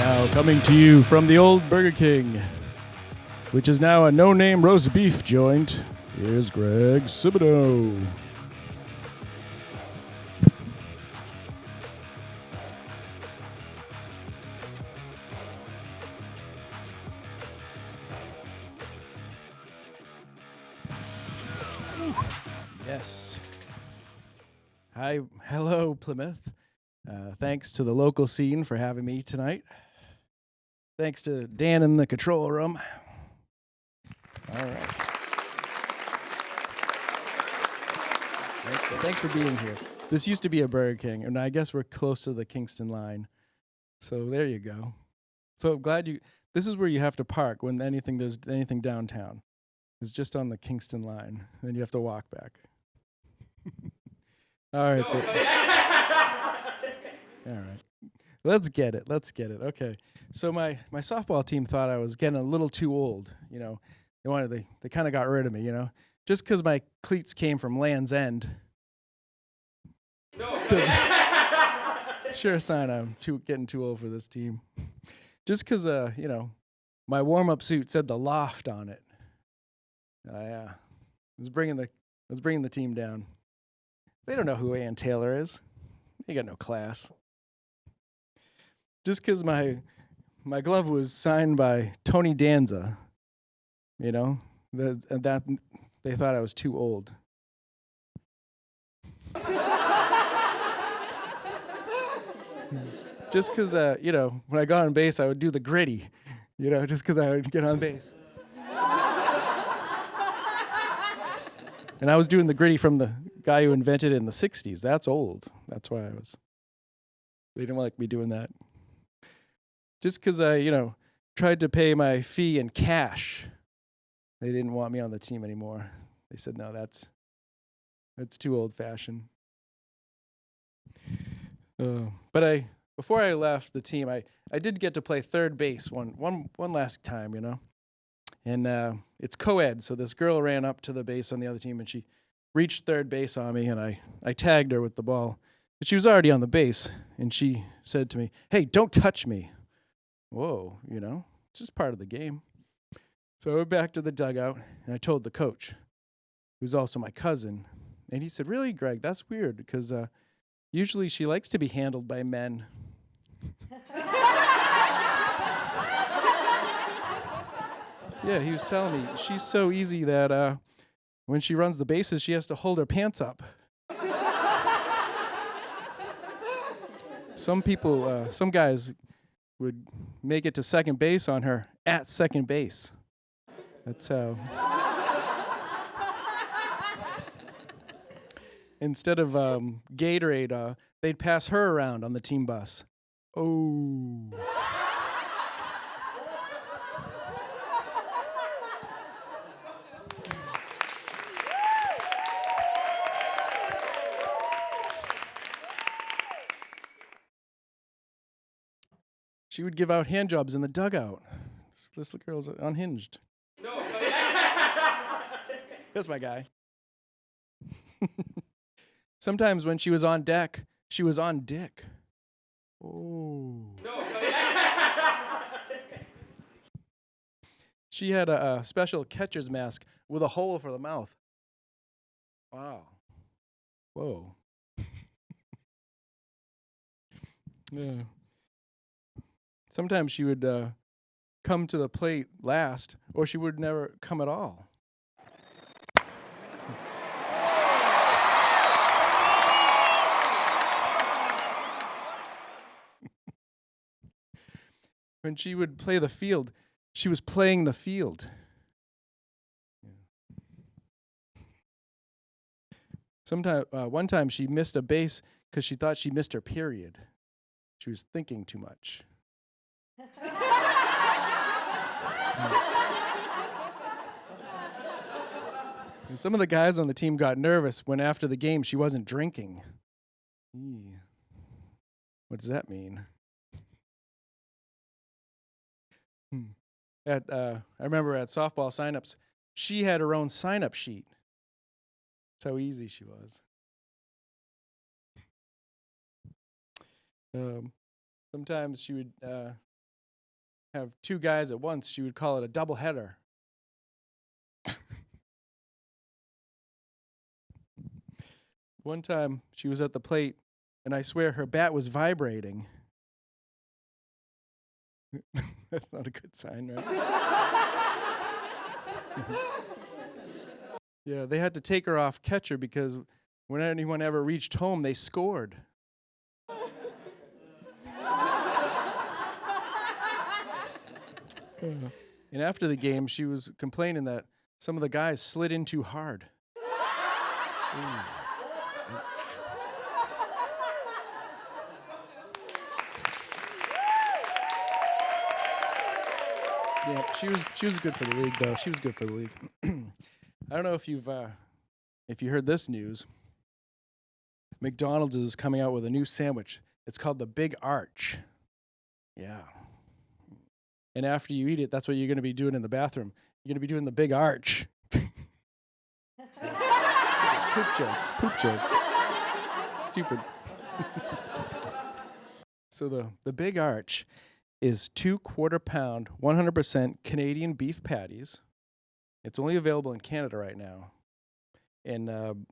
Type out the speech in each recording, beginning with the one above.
Now coming to you from the old Burger King, which is now a no-name roast beef joint, here's Greg Simoneau. Yes. Hi, hello, Plymouth. Thanks to the local scene for having me tonight. Thanks to Dan in the control room. All right. Thanks for being here. This used to be a Burger King, and I guess we're close to the Kingston line. So there you go. So glad you. This is where you have to park when there's anything downtown. It's just on the Kingston line. Then you have to walk back. All right. So. All right. Let's get it. Okay. So my softball team thought I was getting a little too old. You know, they kind of got rid of me. You know, just because my cleats came from Land's End. Sure sign I'm getting too old for this team. Just because my warm-up suit said the Loft on it. Yeah, I was bringing the team down. They don't know who Ann Taylor is. They got no class. Just because my glove was signed by Tony Danza, you know, that they thought I was too old. Just because, when I got on base, I would do the gritty, just because I would get on base. And I was doing the gritty from the guy who invented it in the 60s. That's old. That's why they didn't like me doing that. Just because I, tried to pay my fee in cash, they didn't want me on the team anymore. They said, no, that's too old-fashioned. But before I left the team, I did get to play third base one last time, And it's co-ed, so this girl ran up to the base on the other team, and she reached third base on me, and I tagged her with the ball. But she was already on the base, and she said to me, "Hey, don't touch me." Whoa, it's just part of the game. So I went back to the dugout, and I told the coach, who's also my cousin, and he said, "Really, Greg, that's weird, because usually she likes to be handled by men." Yeah, he was telling me, she's so easy that when she runs the bases, she has to hold her pants up. Some guys would make it to second base on her at second base. That's how. Instead of Gatorade, they'd pass her around on the team bus. Oh. She would give out hand jobs in the dugout. This girl's unhinged. No. That's my guy. Sometimes when she was on deck, she was on dick. Oh. No. She had a special catcher's mask with a hole for the mouth. Wow. Whoa. Yeah. Sometimes she would come to the plate last, or she would never come at all. When she would play the field, she was playing the field. One time she missed a base because she thought she missed her period. She was thinking too much. And some of the guys on the team got nervous when after the game she wasn't drinking. What does that mean? I remember at softball signups, she had her own sign-up sheet. That's how easy she was. Sometimes she would have two guys at once, she would call it a double header. One time she was at the plate, and I swear her bat was vibrating. That's not a good sign, right? Yeah, they had to take her off catcher because when anyone ever reached home, they scored. And after the game, she was complaining that some of the guys slid in too hard. Yeah, she was good for the league, though. She was good for the league. I don't know if you heard this news. McDonald's is coming out with a new sandwich. It's called the Big Arch. Yeah. And after you eat it, that's what you're going to be doing in the bathroom. You're going to be doing the Big Arch. Poop jokes. Stupid. So the Big Arch is 2 quarter-pound, 100% Canadian beef patties. It's only available in Canada right now. And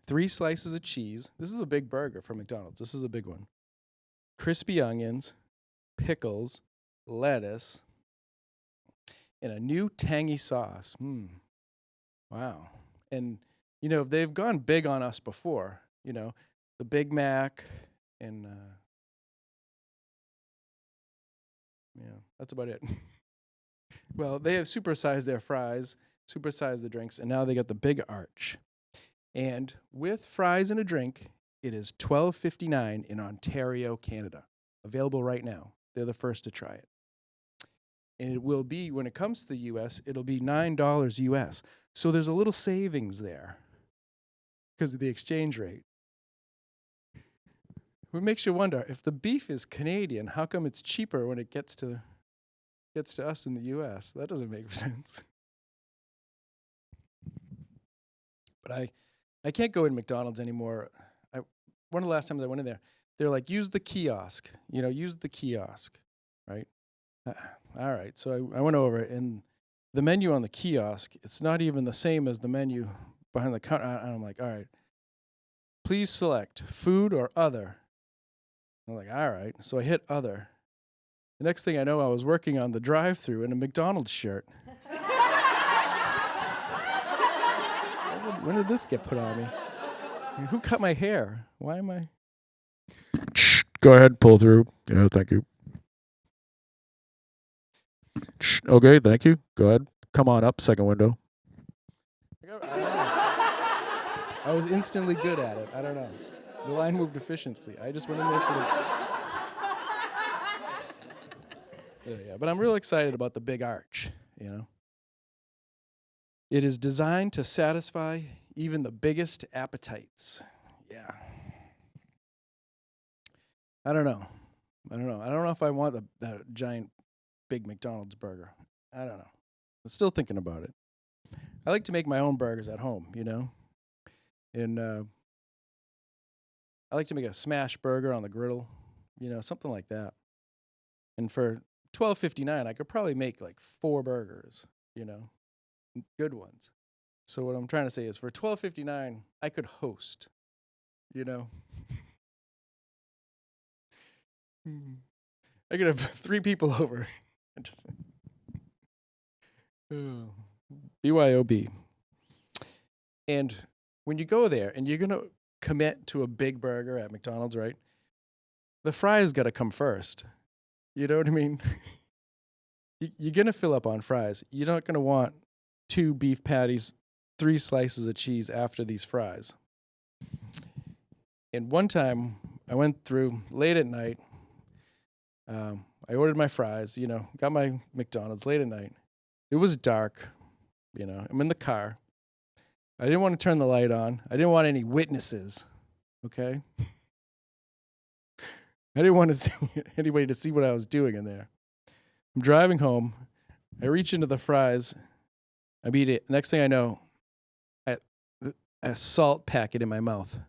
3 slices of cheese. This is a big burger from McDonald's. This is a big one. Crispy onions, pickles, lettuce, and a new tangy sauce. Wow. And, they've gone big on us before. The Big Mac and, that's about it. Well, they have supersized their fries, supersized the drinks, and now they got the Big Arch. And with fries and a drink, it is $12.59 in Ontario, Canada. Available right now. They're the first to try it. And it will be, when it comes to the U.S., it'll be $9 U.S. So there's a little savings there because of the exchange rate. What makes you wonder, if the beef is Canadian, how come it's cheaper when it gets to us in the U.S.? That doesn't make sense. But I can't go in McDonald's anymore. One of the last times I went in there, they're like, use the kiosk. Use the kiosk, right? All right. So I went over, and the menu on the kiosk, it's not even the same as the menu behind the counter. And I'm like, all right, please select food or other. I'm like, all right. So I hit other. The next thing I know, I was working on the drive-thru in a McDonald's shirt. When did this get put on me? Who cut my hair? Why am I? Go ahead, pull through. Yeah, thank you. Okay, thank you. Go ahead. Come on up, second window. I was instantly good at it. I don't know. The line moved efficiently. I just went in there for the... Yeah, but I'm real excited about the Big Arch, It is designed to satisfy even the biggest appetites. Yeah. I don't know. I don't know if I want that giant big McDonald's burger. I don't know. I'm still thinking about it. I like to make my own burgers at home, And I like to make a smash burger on the griddle, something like that. And for $12.59, I could probably make like 4 burgers, good ones. So what I'm trying to say is, for $12.59, I could host, I could have 3 people over. BYOB. And when you go there and you're going to commit to a big burger at McDonald's, right? The fries got to come first. You know what I mean? You're going to fill up on fries. You're not going to want 2 beef patties, 3 slices of cheese after these fries. And one time, I went through late at night. I ordered my fries, got my McDonald's late at night. It was dark, I'm in the car. I didn't want to turn the light on. I didn't want any witnesses, okay? I didn't want to see anybody to see what I was doing in there. I'm driving home. I reach into the fries. I eat it. Next thing I know, a salt packet in my mouth.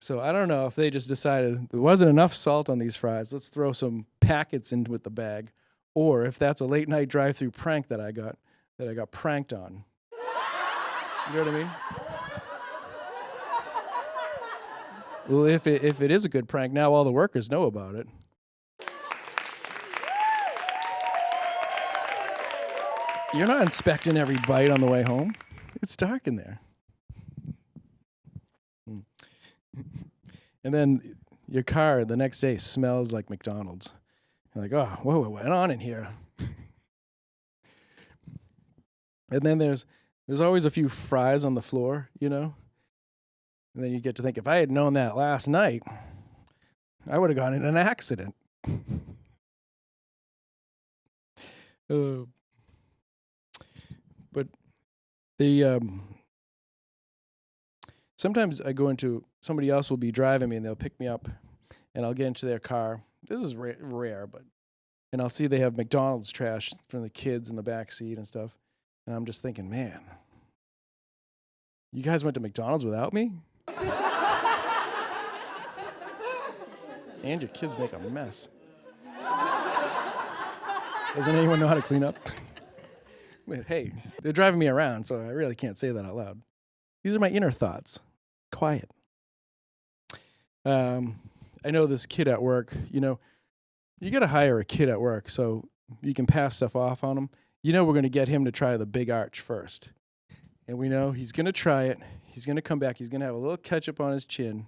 So I don't know if they just decided there wasn't enough salt on these fries. Let's throw some packets into the bag. or if that's a late night drive-through prank that I got pranked on. You know what I mean? Well, if it is a good prank, now all the workers know about it. You're not inspecting every bite on the way home. It's dark in there. And then your car the next day smells like McDonald's. You're like, oh, whoa, what went on in here? And then there's always a few fries on the floor, you know? And then you get to think, if I had known that last night, I would have gotten in an accident. But sometimes I go into, somebody else will be driving me and they'll pick me up and I'll get into their car. This is rare, and I'll see they have McDonald's trash from the kids in the back seat and stuff. And I'm just thinking, man, you guys went to McDonald's without me? And your kids make a mess. Doesn't anyone know how to clean up? Hey, they're driving me around, so I really can't say that out loud. These are my inner thoughts. Quiet. I know this kid at work, you know, you got to hire a kid at work so you can pass stuff off on him. You know we're going to get him to try the big arch first. And we know he's going to try it. He's going to come back. He's going to have a little ketchup on his chin.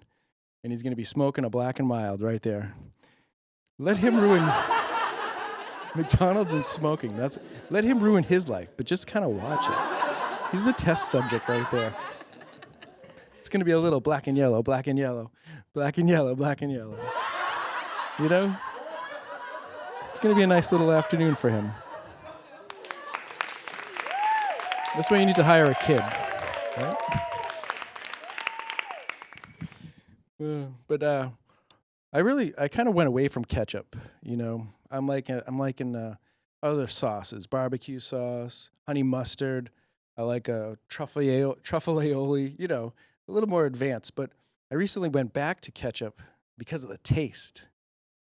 And he's going to be smoking a Black and Mild right there. Let him ruin McDonald's and smoking. Let him ruin his life, but just kind of watch it. He's the test subject right there. It's going to be a little black and yellow, black and yellow, black and yellow, black and yellow. You know? It's going to be a nice little afternoon for him. That's why you need to hire a kid, right? But I kind of went away from ketchup. You know, I'm liking other sauces, barbecue sauce, honey mustard. I like a truffle aioli. You know, a little more advanced. But I recently went back to ketchup because of the taste.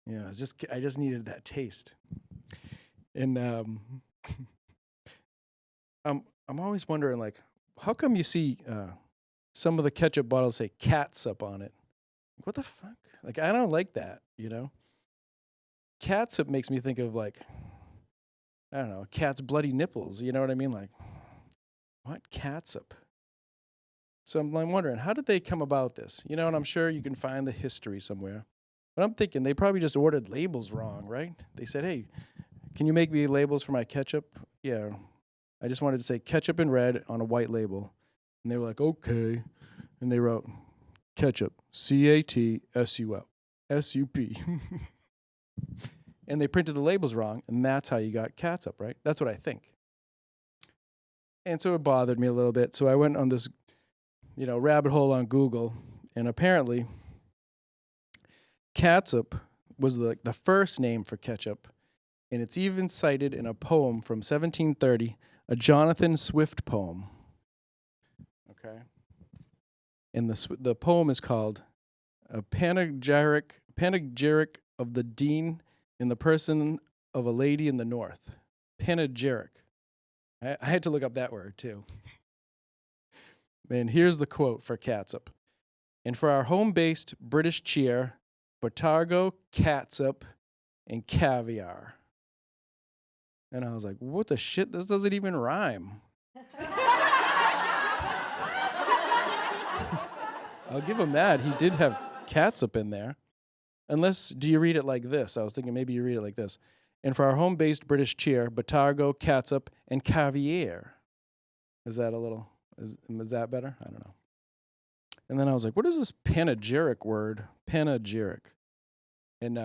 You know, I just needed that taste. And I'm always wondering, like, how come you see some of the ketchup bottles say catsup on it? What the fuck? Like, I don't like that, you know? Catsup makes me think of, like, I don't know, cat's bloody nipples. You know what I mean? Like, what? Catsup? So I'm wondering, how did they come about this? You know, and I'm sure you can find the history somewhere. But I'm thinking they probably just ordered labels wrong, right? They said, hey, can you make me labels for my ketchup? Yeah. I just wanted to say ketchup in red on a white label. And they were like, okay. And they wrote ketchup, CATSUP, SUP. And they printed the labels wrong, and that's how you got catsup, right? That's what I think. And so it bothered me a little bit. So I went on this, you know, rabbit hole on Google, and apparently catsup was the first name for ketchup, and it's even cited in a poem from 1730, a Jonathan Swift poem. Okay. And the poem is called A Panegyric of the Dean in the Person of a Lady in the North. Panegyric. I had to look up that word, too. And here's the quote for catsup. And for our home-based British cheer, botargo, catsup, and caviar. And I was like, what the shit? This doesn't even rhyme. I'll give him that. He did have catsup in there. Unless, do you read it like this? I was thinking maybe you read it like this. And for our home-based British cheer, botargo, catsup, and caviar. Is that is that better? I don't know. And then I was like, what is this panegyric word? Panegyric. And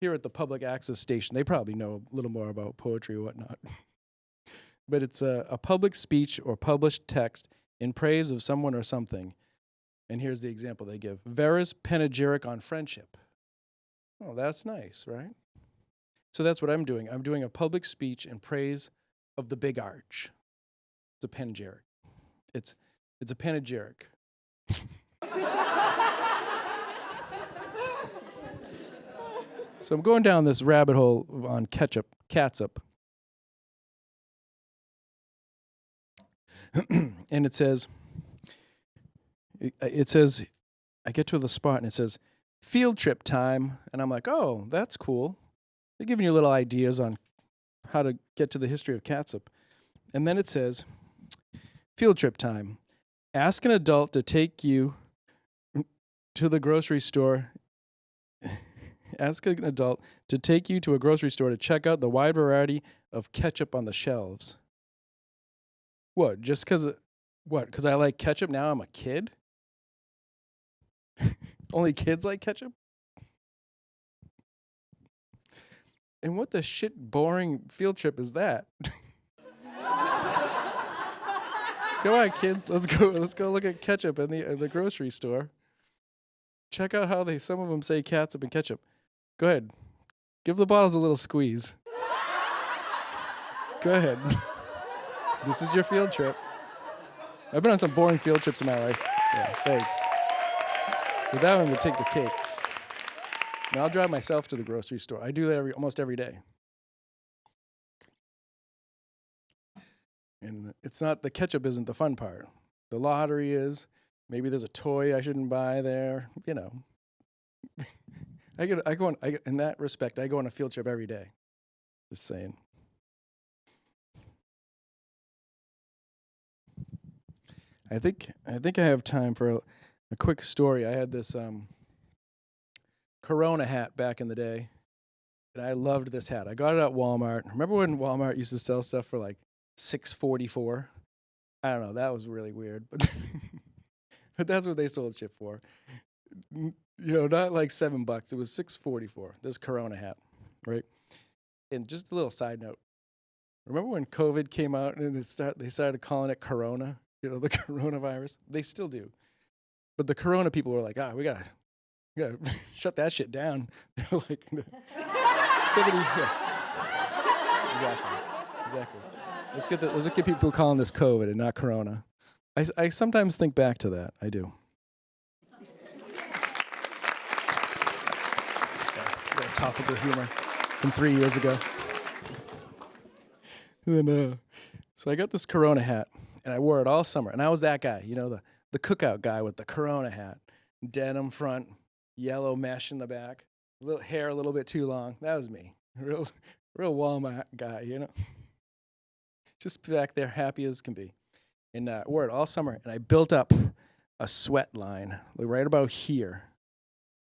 here at the public access station, they probably know a little more about poetry or whatnot. But it's a public speech or published text in praise of someone or something. And here's the example they give. Vera's panegyric on friendship. Oh, that's nice, right? So that's what I'm doing. I'm doing a public speech in praise of the big arch. It's a panegyric. It's a panegyric. So I'm going down this rabbit hole on catsup. And it says, I get to the spot and it says, field trip time. And I'm like, oh, that's cool. They're giving you little ideas on how to get to the history of catsup. And then it says, field trip time. Ask an adult to take you to the grocery store. Ask an adult to take you to a grocery store to check out the wide variety of ketchup on the shelves. What? Just because? What? Because I like ketchup now I'm a kid? Only kids like ketchup? And what the shit boring field trip is that? Come on, kids. Let's go look at ketchup in the grocery store. Check out how some of them say catsup and ketchup. Go ahead. Give the bottles a little squeeze. Go ahead. This is your field trip. I've been on some boring field trips in my life. Yeah, thanks. But that one would take the cake. And I'll drive myself to the grocery store. I do that almost every day. And it's not, the ketchup isn't the fun part. The lottery is. Maybe there's a toy I shouldn't buy there. You know. In that respect, I go on a field trip every day. Just saying. I think I have time for a quick story. I had this Corona hat back in the day, and I loved this hat. I got it at Walmart. Remember when Walmart used to sell stuff for like $6.44? I don't know. That was really weird, but but that's what they sold shit for. You know, not like $7. It was $6.44. This Corona hat, right? And just a little side note. Remember when COVID came out and they started calling it Corona? You know, the coronavirus. They still do. But the Corona people were like, we gotta shut that shit down. They're like, somebody, yeah. Exactly. Let's get people calling this COVID and not Corona. I sometimes think back to that. I do. A little topical humor from 3 years ago. And then, so I got this Corona hat, and I wore it all summer. And I was that guy, you know, the cookout guy with the Corona hat, denim front, yellow mesh in the back, hair a little bit too long. That was me, real Walmart guy, you know. Just back there, happy as can be. And I wore it all summer, and I built up a sweat line right about here.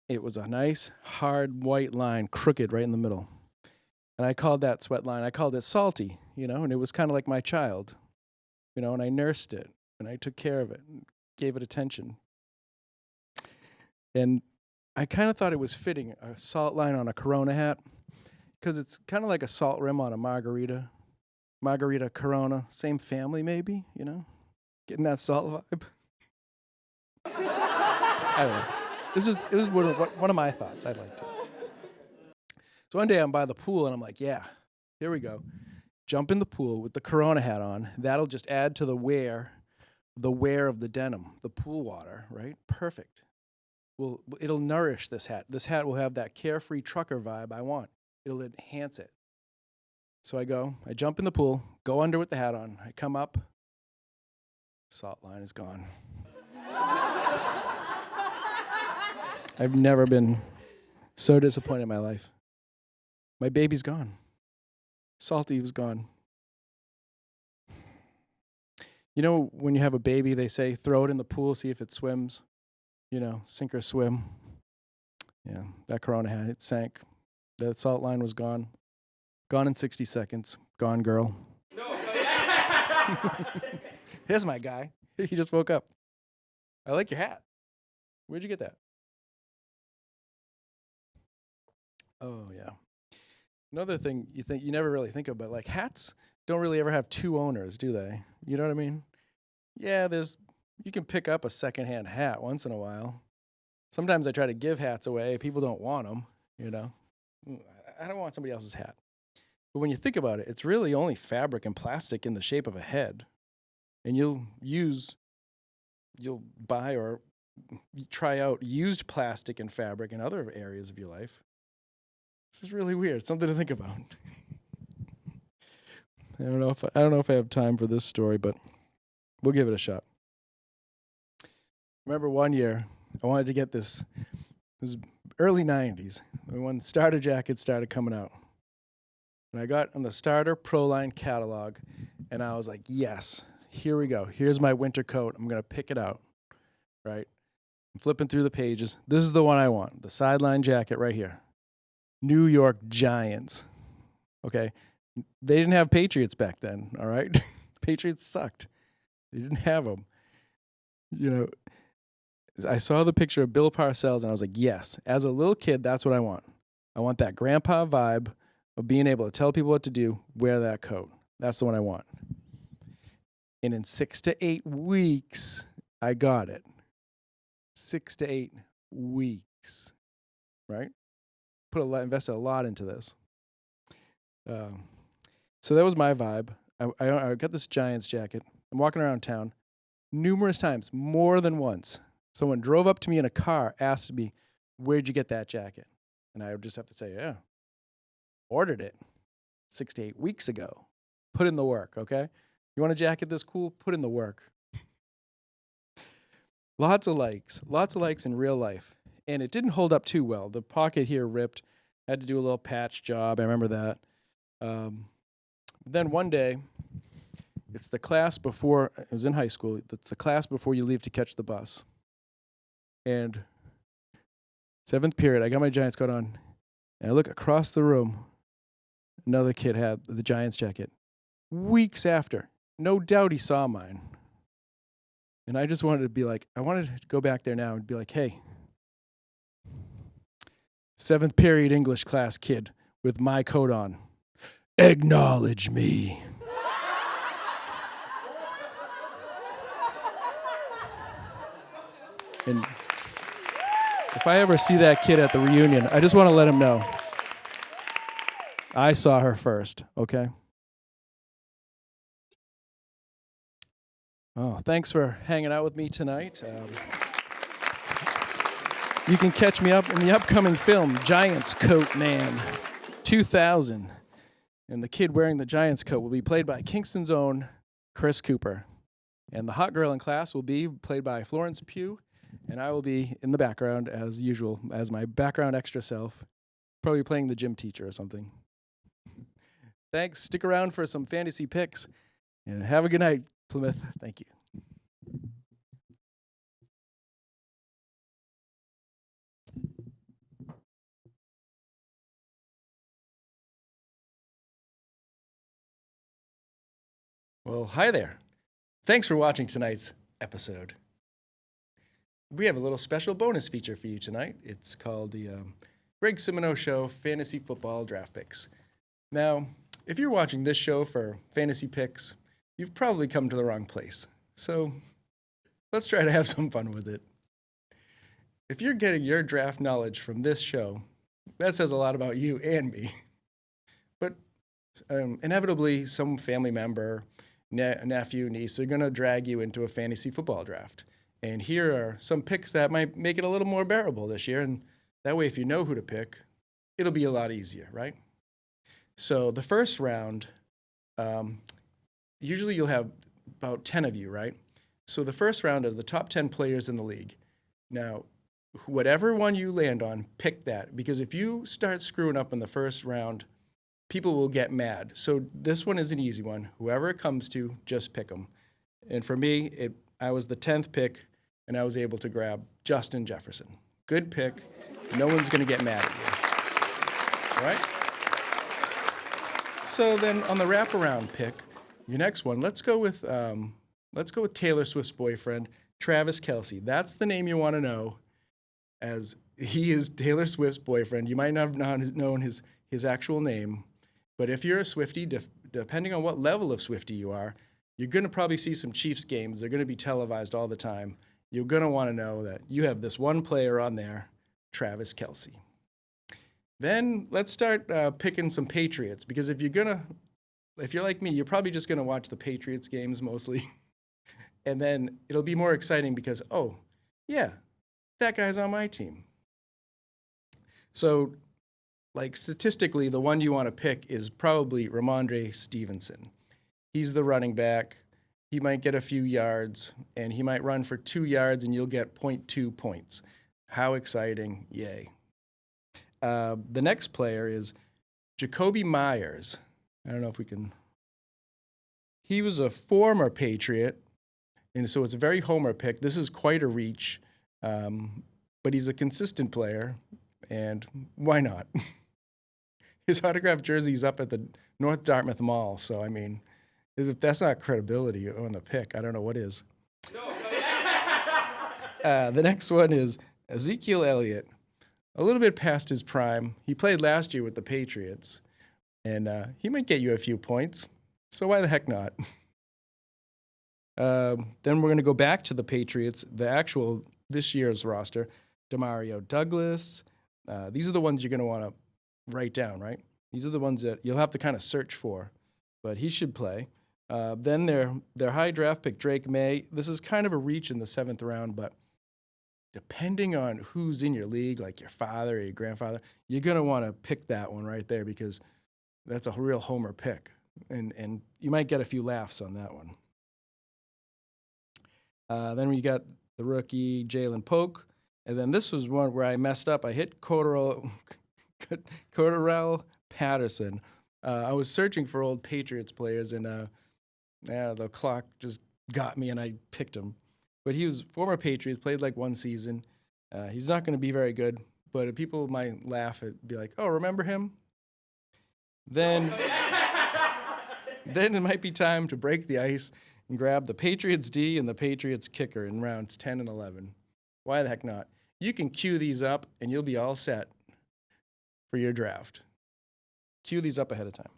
It was a nice, hard, white line, crooked right in the middle. And I called that sweat line, I called it Salty, you know, and it was kind of like my child, you know, and I nursed it, and I took care of it, and gave it attention. And I kind of thought it was fitting, a salt line on a Corona hat, because it's kind of like a salt rim on a margarita. Margarita, Corona, same family maybe, you know? Getting that salt vibe. I don't know. It was one of my thoughts. I liked it. So one day I'm by the pool and I'm like, yeah, here we go. Jump in the pool with the Corona hat on. That'll just add to the wear of the denim, the pool water, right? Perfect. Well, it'll nourish this hat. This hat will have that carefree trucker vibe I want. It'll enhance it. So I jump in the pool, go under with the hat on. I come up, salt line is gone. I've never been so disappointed in my life. My baby's gone. Salty was gone. You know, when you have a baby, they say, throw it in the pool, see if it swims. You know, sink or swim. Yeah, that Corona hat, it sank. That salt line was gone. Gone in 60 seconds. Gone, girl. No. Here's my guy. He just woke up. I like your hat. Where'd you get that? Oh, yeah. Another thing you never really think of, but like hats don't really ever have two owners, do they? You know what I mean? Yeah, you can pick up a secondhand hat once in a while. Sometimes I try to give hats away. People don't want them, you know. I don't want somebody else's hat. But when you think about it, it's really only fabric and plastic in the shape of a head. And you'll buy or try out used plastic and fabric in other areas of your life. This is really weird. Something to think about. I don't know if I have time for this story, but we'll give it a shot. Remember one year, I wanted to get this. It was early 90s when starter jackets started coming out. And I got on the starter Pro Line catalog, and I was like, yes, here we go. Here's my winter coat. I'm going to pick it out, right? I'm flipping through the pages. This is the one I want, the sideline jacket right here. New York Giants. Okay? They didn't have Patriots back then, all right? Patriots sucked. They didn't have them. You know, I saw the picture of Bill Parcells, and I was like, yes, as a little kid, that's what I want. I want that grandpa vibe of being able to tell people what to do, wear that coat. That's the one I want. And in 6 to 8 weeks, I got it. 6 to 8 weeks, right? Invested a lot into this. So that was my vibe. I got this Giants jacket. I'm walking around town numerous times, more than once. Someone drove up to me in a car, asked me, where'd you get that jacket? And I would just have to say, yeah, ordered it 6 to 8 weeks ago. Put in the work, okay? You want a jacket this cool? Put in the work. Lots of likes in real life. And it didn't hold up too well. The pocket here ripped. Had to do a little patch job. I remember that. Then one day, it's the class before, it was in high school, it's the class before you leave to catch the bus. And 7th period, I got my Giants coat on, and I look across the room. Another kid had the Giants jacket. Weeks after, no doubt he saw mine. And I just wanted to be like, I wanted to go back there now and be like, hey, 7th period English class kid with my coat on, acknowledge me. And if I ever see that kid at the reunion, I just want to let him know I saw her first, okay? Oh, thanks for hanging out with me tonight. You can catch me up in the upcoming film, Giants Coat Man 2000. And the kid wearing the Giants coat will be played by Kingston's own Chris Cooper. And the hot girl in class will be played by Florence Pugh. And I will be in the background, as usual, as my background extra self, probably playing the gym teacher or something. Thanks. Stick around for some fantasy picks. And have a good night, Plymouth. Thank you. Well, hi there. Thanks for watching tonight's episode. We have a little special bonus feature for you tonight. It's called the Greg Simoneau Show Fantasy Football Draft Picks. Now, if you're watching this show for fantasy picks, you've probably come to the wrong place. So let's try to have some fun with it. If you're getting your draft knowledge from this show, that says a lot about you and me. But inevitably, some family member, nephew, niece are going to drag you into a fantasy football draft. And here are some picks that might make it a little more bearable this year. And that way, if you know who to pick, it'll be a lot easier, right? So the first round, usually you'll have about 10 of you, right? So the first round is the top 10 players in the league. Now, whatever one you land on, pick that. Because if you start screwing up in the first round, people will get mad. So this one is an easy one. Whoever it comes to, just pick them. And for me, I was the 10th pick, and I was able to grab Justin Jefferson. Good pick. No one's going to get mad at you. All right? So then on the wraparound pick, your next one, let's go with Taylor Swift's boyfriend, Travis Kelce. That's the name you want to know, as he is Taylor Swift's boyfriend. You might not have known his actual name, but if you're a Swiftie, depending on what level of Swiftie you are, you're going to probably see some Chiefs games. They're going to be televised all the time. You're going to want to know that you have this one player on there, Travis Kelce. Then let's start picking some Patriots, because if you're like me, you're probably just going to watch the Patriots games mostly. And then it'll be more exciting because, oh, yeah, that guy's on my team. So like statistically, the one you want to pick is probably Ramondre Stevenson. He's the running back. He might get a few yards, and he might run for 2 yards, and you'll get 0.2 points. How exciting. Yay. The next player is Jacoby Myers. I don't know if we can. He was a former Patriot, and so it's a very homer pick. This is quite a reach, but he's a consistent player, and why not? His autographed jersey's up at the North Dartmouth Mall, so I mean, if that's not credibility on the pick, I don't know what is. The next one is Ezekiel Elliott. A little bit past his prime. He played last year with the Patriots, and he might get you a few points, so why the heck not? Then we're going to go back to the Patriots, the actual this year's roster. Demario Douglas. These are the ones you're going to want to write down, right? These are the ones that you'll have to kind of search for, but he should play. Then their high draft pick, Drake May. This is kind of a reach in the 7th round, but depending on who's in your league, like your father or your grandfather, you're going to want to pick that one right there because that's a real homer pick, and you might get a few laughs on that one. Then we got the rookie Jalen Polk, and then this was one where I messed up. I hit Cordarrelle Patterson. I was searching for old Patriots players, and the clock just got me, and I picked him. But he was former Patriots, played like one season. He's not going to be very good, but people might laugh and be like, "Oh, remember him?" Then it might be time to break the ice and grab the Patriots D and the Patriots kicker in rounds 10 and 11. Why the heck not? You can queue these up, and you'll be all set for your draft. Queue these up ahead of time.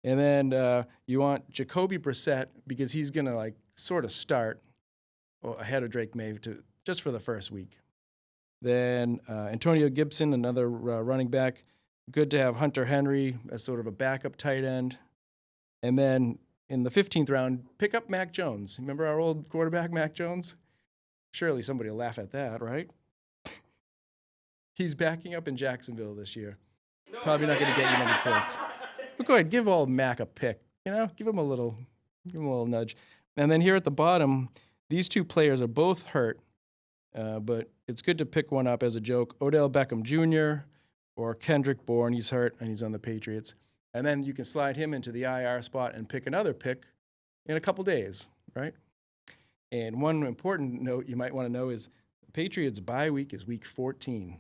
And then you want Jacoby Brissett because he's going to like sort of start ahead of Drake May just for the first week. Then Antonio Gibson, another running back. Good to have Hunter Henry as sort of a backup tight end. And then in the 15th round, pick up Mac Jones. Remember our old quarterback, Mac Jones? Surely somebody will laugh at that, right? He's backing up in Jacksonville this year. Probably not going to get you many points. But go ahead, give old Mac a pick. Give him a little nudge. And then here at the bottom, these two players are both hurt, but it's good to pick one up as a joke. Odell Beckham Jr. or Kendrick Bourne. He's hurt, and he's on the Patriots. And then you can slide him into the IR spot and pick another pick in a couple days, right? And one important note you might want to know is the Patriots' bye week is week 14.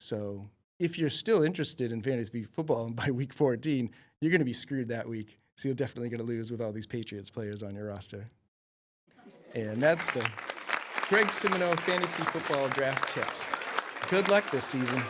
So if you're still interested in fantasy football by week 14, you're going to be screwed that week. So you're definitely going to lose with all these Patriots players on your roster. And that's the Greg Simoneau Fantasy Football Draft Tips. Good luck this season.